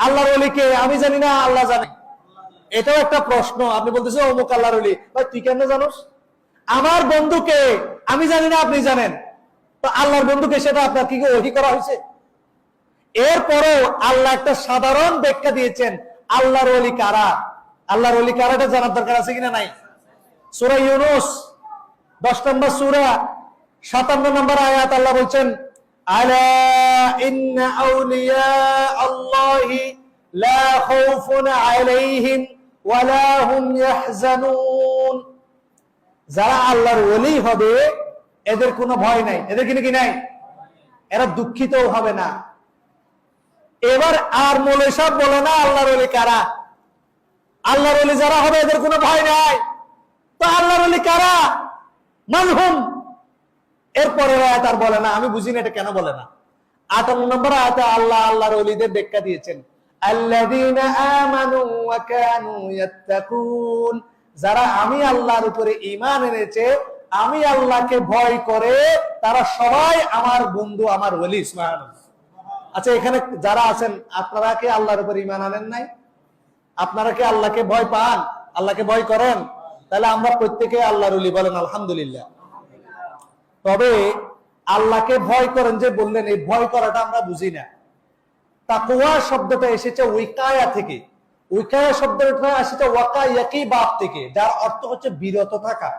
আল্লাহর ওলিকে আমি জানি না, আল্লাহ জানে। এটাও একটা প্রশ্ন। আপনি বলতেছেন অমুক আল্লাহর ওলি, ভাই তুই কেন জানোস? আমার বন্ধুকে আমি জানি না, আপনি জানেন, তো আল্লাহর বন্ধুকে সেটা আপনার কি ওহী করা হয়েছে? এরপরও আল্লাহ একটা সাধারণ ব্যাখ্যা দিয়েছেন আল্লাহর ওলি কারা। আল্লাহর ওলি কারাটা জানার দরকার আছে কিনা নাই? সূরা ইউনূস 10 নম্বর সূরা 57 নম্বর আয়াত আল্লাহ বলছেন, আলা ইন্না আউলিয়া আল্লাহি লা খাউফুন আলাইহিম ওয়া লা হুম ইয়াহজানুন। যারা আল্লাহর ওলি হবে এদের কোনো ভয় নাই। এদের কি নাই? এরা দুঃখিতও হবে না। এবার আর মৌলভী সাহেব বলে না আল্লাহর ওলি কারা। আল্লাহর ওলি যারা হবে এদের কোনো ভয় নাই। তো আল্লাহর ওলি কারা? মানহুম। এরপরে আয়াত আর বলে না, আমি বুঝি না এটা কেন বলে না। 58 নম্বর আয়াতে আল্লাহ আল্লাহর ওলিদের ব্যাখ্যা দিয়েছেন, আল্লাযীনা আমানু ওয়া কানু ইয়াত্তাকুন। যারা আমি আল্লাহর উপরে ঈমান এনেছে, আমি আল্লাহকে ভয় করে, তারা সবাই আমার বন্ধু, আমার ওলি। সুবহানাল্লাহ। আচ্ছা, এখানে যারা আছেন আপনারা কি আল্লাহর উপর ঈমান আনেন নাই? আপনারা কি আল্লাহকে ভয় পান? আল্লাহকে ভয় করেন? তাহলে আমরা প্রত্যেকে আল্লাহর ওলি, বলেন আলহামদুলিল্লাহ। তবে আল্লাহকে ভয় করেন যে বললেন, এই ভয় করাটা আমরা বুঝি না। তাকওয়া শব্দটা এসেছে উইকায়া থেকে। উইকায়া শব্দটা এসেছে ওয়াকায়াকি বাব থেকে, যার অর্থ হচ্ছে বিরত থাকা।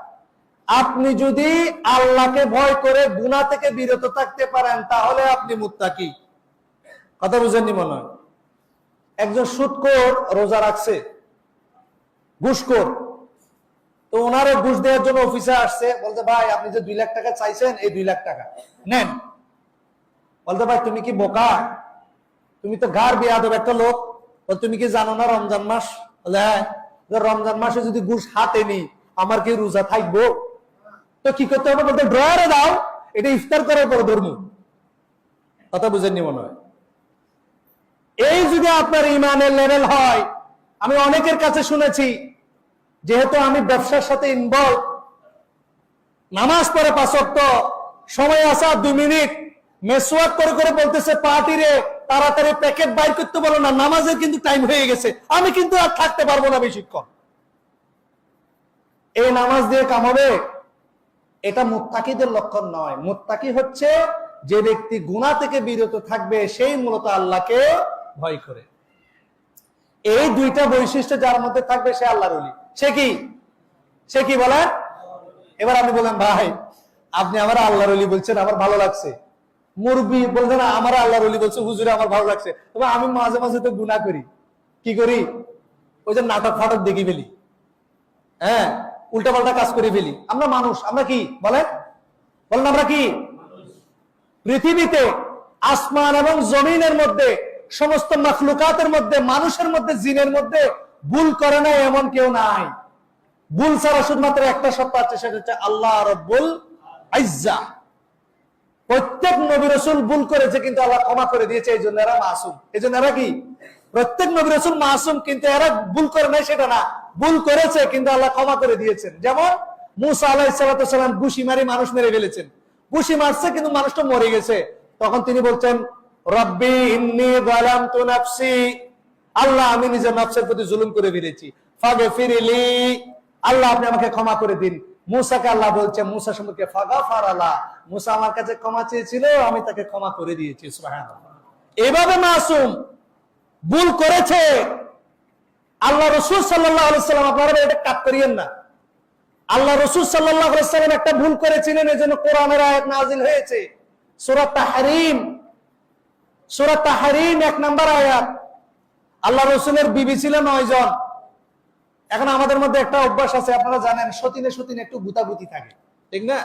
আপনি যদি আল্লাহকে ভয় করে গুনাহ থেকে বিরত থাকতে পারেন তাহলে আপনি মুত্তাকি। কথা বুঝেননি মনে হয়? একজন সুদখোর রোজা রাখছে, ঘুষখোর, তো ওনারে ঘুষ দেওয়ার জন্য অফিসে আসছে, বলতে ভাই আপনি যে 2 লাখ টাকা চাইছেন, এই 2 লাখ টাকা নেন। বলতে ভাই তুমি কি বোকা? তুমি তো ঘাড় বেয়াদব একটা লোক। তুমি কি জানো না রমজান মাস? বলে হ্যাঁ। রমজান মাসে যদি ঘুষ হাতে নি, আমার কি রোজা থাকবো? তো কি করতে হবে? বলতে ড্রয়ারে দাও, এটা ইফতার করার পর ধর্ম। কথা বুঝেননি মনে হয়? এই যদি আপনার ইমানের লেভেল হয়, আমি অনেকের কাছে শুনেছি, যেহেতু আমি ব্যবসার সাথে ইনভলভ, নামাজ পড়ে 5 ওয়াক্ত, সময় আসা 2 মিনিট, মেসওয়াক করে করে বলতেছে পার্টি রে তাড়াতাড়ি প্যাকেট বাইর করতে বলো না, নামাজের কিন্তু টাইম হয়ে গেছে, আমি কিন্তু আর থাকতে পারবো না বেশিক্ষণ। এই নামাজ দিয়ে কামাবে? এটা মুত্তাকিদের লক্ষণ নয়। মুত্তাকি হচ্ছে যে ব্যক্তি গুনাহ থেকে বিরত থাকবে, সেই মূলত আল্লাহকে ভয় করে। এই 2টা বৈশিষ্ট্য যার মধ্যে থাকবে সে আল্লাহর ওলি। সে কি বলেন? এবার আপনি বলেন ভাই আপনি আমার আল্লাহর ওলি বলছেন, আমার ভালো লাগছে। মুরব্বি বলছে না আমার আল্লাহর ওলি বলছে, হুজুরে আমার ভালো লাগছে। তবে আমি মাঝে মাঝে তো গুনাহ করি। কি করি? ওই যে নাটক ফাটক দেখি ফেলি, হ্যাঁ, উল্টাপাল্টা কাজ করে ফেলি। আমরা মানুষ, আমরা কি বলেন? আমরা কি? পৃথিবীতে আসমান এবং জমিনের মধ্যে, সমস্ত মাখলুকাতের মধ্যে, মানুষের মধ্যে, জিনের মধ্যে ভুল করে না এমন কেউ নাই। ভুল ছাড়া শুধুমাত্র একটা সত্তা আছে, সেটা হচ্ছে আল্লাহ রব্বুল ইজ্জা। প্রত্যেক নবী রাসূল ভুল করেছে, কিন্তু আল্লাহ ক্ষমা করে দিয়েছে, এই জন্য এরা মাসুম। এই জন্য এরা কি? প্রত্যেক নবী রাসূল মাসুম, কিন্তু এরা ভুল করে নাই সেটা না, ভুল করেছে কিন্তু আল্লাহ ক্ষমা করে দিয়েছেন। যেমন মূসা আলাইহিস সালাম ঘুষি মারি মানুষ মেরে ফেলেছেন। ঘুষি মারছে কিন্তু মানুষটা মরে গেছে। তখন তিনি বলছেন রব্বি ইন্নী যালামতু নাফসি, আল্লাহ আমি নিজের নফসের প্রতি জুলুম করে ফেলেছি, ফাগফিরলি, আল্লাহ আপনি আমাকে ক্ষমা করে দিন। মূসাকে আল্লাহ বলছে মূসা সম্পর্কে ফাগাফারালা, মূসা আমার কাছে ক্ষমা চেয়েছিল, আমি তাকে ক্ষমা করে দিয়েছি। সুবহানাল্লাহ। এভাবে মাসুম, ভুল করেছে। আল্লাহ রাসূল সাল্লাল্লাহু আলাইহি সাল্লাম, আপনারা এটা কাট করিয়েন না, আল্লাহ রাসূল সাল্লাল্লাহু আলাইহি সাল্লাম একটা ভুল করেছিলেন, এজন্য কোরআনের আয়াত নাযিল হয়েছে। সূরা তাহরীম 1 নম্বর আয়াত। আল্লাহ রাসূলের বিবি ছিল 9 জন। এখন আমাদের মধ্যে একটা অভ্যাস আছে, আপনারা জানেন, সতীনে একটু গুতাগুতি থাকে, ঠিক না?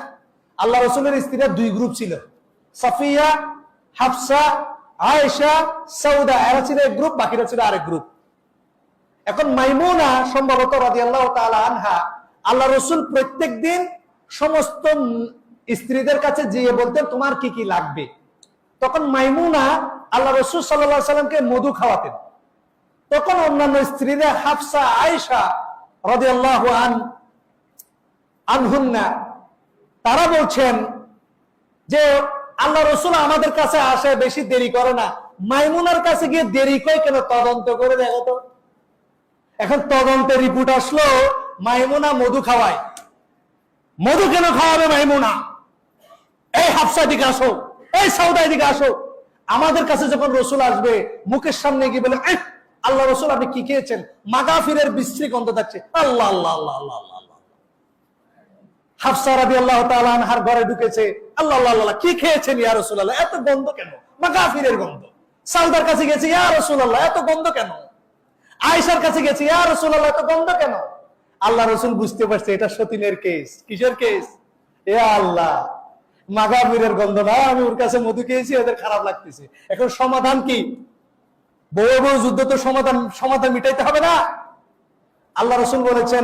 আল্লাহ রাসূলের স্ত্রীরা 2 গ্রুপ ছিল, সাফিয়া, হাফসা, আয়েশা, সাউদা, এরা ছিল এক গ্রুপ, বাকিরা ছিল আরেক গ্রুপ। এখন মাইমুনা সম্ভবত রাদিয়াল্লাহু তাআলা আনহা, আল্লাহ রাসূল প্রত্যেকদিন সমস্ত স্ত্রীদের কাছে গিয়ে বলতেন তোমার কি কি লাগবে। তখন মাইমুনা আল্লাহ রাসূল সাল্লাল্লাহু আলাইহি সাল্লামকে মধু খাওয়াতেন। তখন অন্যান্য স্ত্রীরা হাফসা, আয়েশা রাদিয়াল্লাহু আনহুন্না, তারা বলছেন যে আল্লাহ রাসূল আমাদের কাছে আসে, বেশি দেরি করে না, মাইমুনার কাছে গিয়ে দেরি কই কেন? তদন্ত করে দেখো তো। এখন তদন্তের রিপোর্ট আসলো মাইমুনা মধু খাওয়ায়। মধু কেন খাওয়াবে মাইমুনা? এই হাফসা দিকে আসো, এই সাউদাই দিকে আসো। আমাদের কাছে যখন রসুল আসবে মুখের সামনে গিয়ে বলে, আল্লাহ রসুল আপনি কি খেয়েছেন? মাগাফিরের বিশ্রী গন্ধ থাকছে। আল্লাহ আল্লাহ আল্লাহ আল্লাহ আল্লাহ। হাফসা রাদিয়াল্লাহু তাআলা আনহার ঘরে ঢুকেছে, আল্লাহ আল্লাহ আল্লাহ, কি খেয়েছেন ইয়া রাসূলুল্লাহ? এত গন্ধ কেন? মাগাফিরের গন্ধ। সাউদার কাছে গেছে, ইয়া রাসূলুল্লাহ এত গন্ধ কেন? আয়েশার কাছে গেছে, ইয়া রাসূলুল্লাহ এত গন্ধ কেন? আল্লাহ রসুল বুঝতে পারছে এটা সতীনের কেস। কিসের কেস? এ আল্লাহ, মাগাফিরের গন্ধ না, আমি ওর কাছে মধু খেয়েছি, ওদের খারাপ লাগতেছে। এখন সমাধান কি? বউ বউ যুদ্ধ তো সমাধান মিটাইতে হবে না? আল্লাহ রসুল বলেছেন,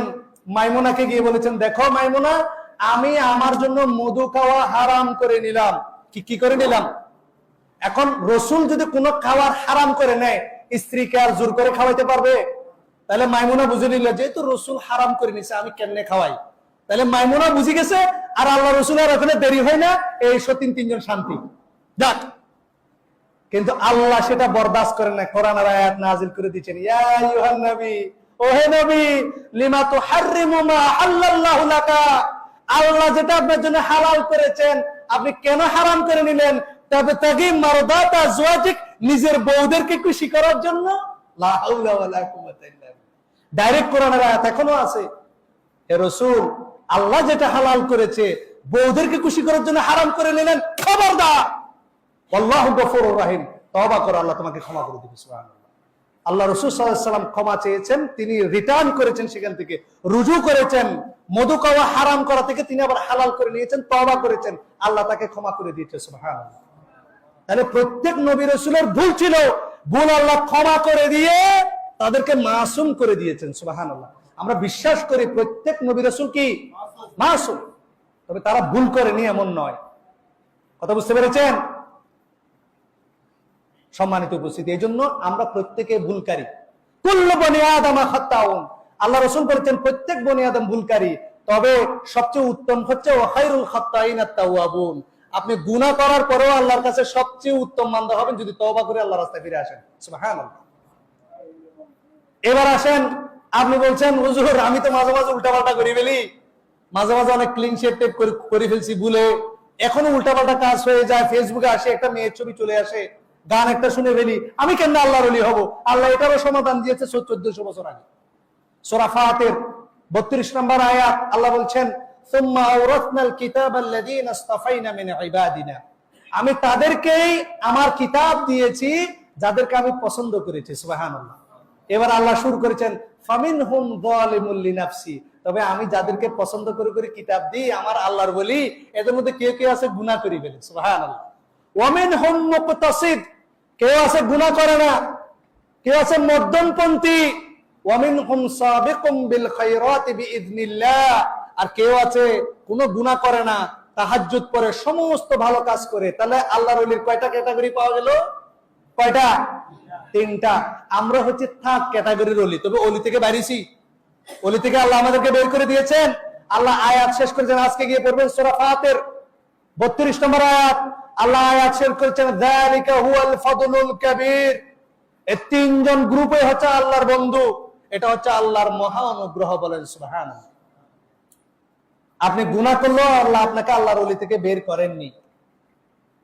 মাইমুনাকে গিয়ে বলেছেন, দেখো মাইমুনা, আমি আমার জন্য মধু খাওয়া হারাম করে নিলাম। কি করে নিলাম? এখন রসুল যদি কোনো খাবার হারাম করে নেয়, স্ত্রীকে আর জোর করে খাওয়াইতে পারবে? তাহলে মাইমুনা বুঝে নিল যেহেতু রসুল হারাম করে নিছে, আমি কেমনে খাওয়াই? তাহলে মাইমুনা বুঝে গেছে, আর আল্লাহ রসুল আর ওখানে দেরি হয় না, এই সতীন তিনজন শান্তি যাক। কিন্তু আল্লাহ সেটা বরদাস্ত করেন না, কোরআনের আয়াত নাযিল করে দিয়েছেন, ইয়া আইয়ুহান নবী, ও হে নবী, লিমা তুহাররিমু মা আল্লাল্লাহু লাকা, আল্লাহ যেটা আপনার জন্য হালাল করেছেন আপনি কেন হারাম করে নিলেন? তবে তাগি মারদাতা আজওয়াজিক, নিজের বউদেরকে খুশি করার জন্য। লা হাওলা ওয়ালা কুওয়াতা ইল্লা বিল্লাহ। ডাইরেক্ট কোরআনের আয়াত এখনো আছে। হে রাসূল, আল্লাহ যেটা হালাল করেছে বউদেরকে খুশি করার জন্য হারাম করে নিলেন, খবরদার। আল্লাহু গফুরুর রহিম, তওবা করো, আল্লাহ তোমাকে ক্ষমা করে দিবে। সুবহানাল্লাহ। আল্লাহ রাসূল সাল্লাল্লাহু আলাইহি ওয়াসাল্লাম ক্ষমা চেয়েছেন, তিনি রিটার্ন করেছেন, সেখান থেকে রুজু করেছেন, মধু খাওয়া হারাম করা থেকে তিনি আবার হালাল করে নিয়েছেন, তওবা করেছেন, আল্লাহ তাকে ক্ষমা করে দিয়েছে। সুবহানাল্লাহ। তাহলে প্রত্যেক নবী রাসূলের ভুল ছিল, ভুল আল্লাহ ক্ষমা করে দিয়ে তাদেরকে মাসুম করে দিয়েছেন। সুবহানাল্লাহ। আমরা বিশ্বাস করি প্রত্যেক নবী রাসূল কি মাসুম, তবে তারা ভুল করেনি এমন নয়। কথা বুঝতে পেরেছেন? সম্মানিত উপস্থিতি, এই জন্য আমরা প্রত্যেকে ভুলকারী। কুল্লু বনি আদম খাত্তাউন, আল্লাহ রাসূল বলেছেন প্রত্যেক বনি আদম ভুলকারী, তবে সবচেয়ে উত্তম হচ্ছে ওয়া খায়রুল খাত্তাইন আত-তাওয়াবুন। আপনি গুনাহ করার পরেও আল্লাহর কাছে সবচেয়ে উত্তম বান্দা হবেন যদি তওবা করে আল্লাহর রাস্তায় ফিরে আসেন। সুবহানাল্লাহ। এবার আসেন, আপনি বলছেন হুজুর আমি তো মাঝে মাঝে উল্টাপাল্টা করে ফেলি, মাঝে মাঝে অনেক ক্লিন শেভ টেপ করে ফেলছি ভুলে, এখনো উল্টাপাল্টা কাজ হয়ে যায়, ফেসবুকে আসে একটা মেয়ের ছবি চলে আসে, গান একটা শুনে ফেলি, আমি কেন আল্লাহর ওলি হব? আল্লাহ এটারও সমাধান দিয়েছে 1400 বছর আগে। সূরা ফাতির 32 নম্বর আয়াত, আল্লাহ বলছেন, সুম্মা আওরাসনাল কিতাবাল্লাযীনা ইসতাফাইনা মিন ইবাদিনা, আমি তাদেরকেই আমার কিতাব দিয়েছি যাদেরকে আমি পছন্দ করেছি। সুবহানাল্লাহ। এবার আল্লাহ শুরু করেছেন, ফামিনহুম যালিমুল লিনাফসি, তবে আমি যাদেরকে পছন্দ করে করে কিতাব দিই, আমার আল্লাহর বলি, এদের মধ্যে কেউ কেউ আছে গুনাহ করে ফেলে। সুবহানাল্লাহ। ওয়া মিনহুম মুকতাসিদ, কেউ আছে গুনাহ করে না, কেউ আছে মধ্যমপন্থী। ওয়া মিনহুম সাবিকুম বিল খায়রাতি বিইذনিল্লাহ, আর কেউ আছে কোনো গুনাহ করে না, তাহাজ্জুদ পড়ে, সমস্ত ভালো কাজ করে। তাহলে আল্লাহর ওলির কয়টা ক্যাটাগরি পাওয়া গেল? কয়টা? 3টা। আমরা হচ্ছে থার্ড ক্যাটাগরির ওলি, তবে ওলি থেকে বাইরেছি, ওলি থেকে আল্লাহ আমাদেরকে বের করে দিয়েছেন। আল্লাহ আয়াত শেষ করেছেন, আজকে গিয়ে পড়বেন সূরা ফাতির 32 নম্বর আয়াত। আল্লাহ আয়াত শেষ করেছেন, যালিকা হুয়াল ফাদলুল কাবীর, এই 3 জন গ্রুপে হচ্ছে আল্লাহর বন্ধু, এটা হচ্ছে আল্লাহর মহা অনুগ্রহ। বলেন সুবহানাল্লাহ। আপনি গুনাহ করলেও আল্লাহ আপনাকে আল্লাহর ওলি থেকে বের করেননি।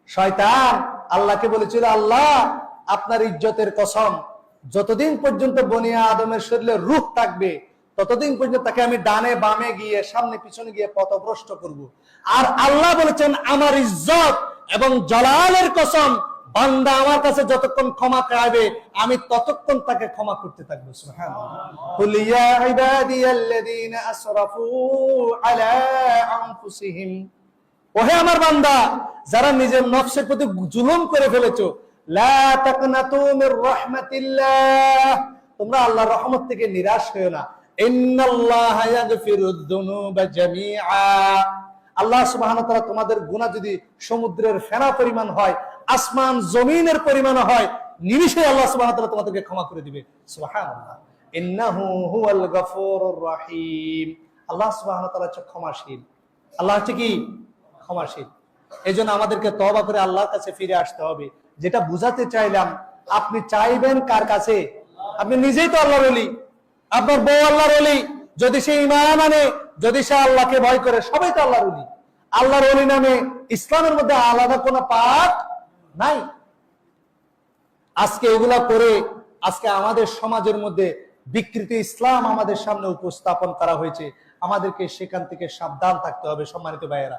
শয়তান আল্লাহকে বলেছিল, আল্লাহ আপনার ইজ্জতের কসম, যতদিন পর্যন্ত বনি আদমের শরীরে রূহ থাকবে ততদিন পর্যন্ত তাকে আমি ডানে বামে গিয়ে সামনে পিছনে গিয়ে পথভ্রষ্ট করব। আর আল্লাহ বলেছেন, আমার ইজ্জত এবং জালালের কসম, বান্দা আমার কাছে যতক্ষণ ক্ষমা চাইবে আমি ততক্ষণ তাকে ক্ষমা করতে থাকবো। সুবহানাল্লাহ। কুল ইয়া ইবাদিয়াল্লাযীনা আসরাফু আলা আনফুসিহিম, ওহে আমার বান্দা যারা নিজের নফসের প্রতি জুলুম করে ফেলেছো, লা তাকনাতু মির রাহমাতিল্লাহ, তোমরা আল্লাহর রহমত থেকে নিরাশ হয়ো না। ইন্নাল্লাহা ইয়াগফিরুদ যুনুবা জামিআ, আল্লাহ সুবহানাহু ওয়া তাআলা তোমাদের গুনাহ যদি সমুদ্রের ফেনা পরিমাণ হয়, আসমান জমিনের পরিমাণ হয়, নিমিষে আল্লাহ সুবহানাহু ওয়া তাআলা তোমাদেরকে ক্ষমা করে দিবে। সুবহানাল্লাহ। ইন্নাহু হুয়াল গফুরুর রহিম, আল্লাহ সুবহানাহু ওয়া তাআলা হচ্ছে ক্ষমাশীল। আল্লাহ হচ্ছে কি? ক্ষমাশীল। এজন্য আমাদেরকে তওবা করে আল্লাহর কাছে ফিরে আসতে হবে। যেটা বুঝাতে চাইলাম, আপনি চাইবেন কার কাছে? আপনি নিজেই তো আল্লাহর ওলি, আপনার বউ আল্লাহর ওলি, যদি সে ঈমান আনে, যদি সে আল্লাহকে ভয় করে, সবাই তো আল্লাহর ওলি। আল্লাহর ওলি নামে ইসলামের মধ্যে আলাদা কোনো পাঠ নাই। আজকে এগুলা করে আজকে আমাদের সমাজের মধ্যে বিকৃত ইসলাম আমাদের সামনে উপস্থাপন করা হয়েছে। আমাদেরকে সেখান থেকে সাবধান থাকতে হবে সম্মানিত ভাইয়েরা।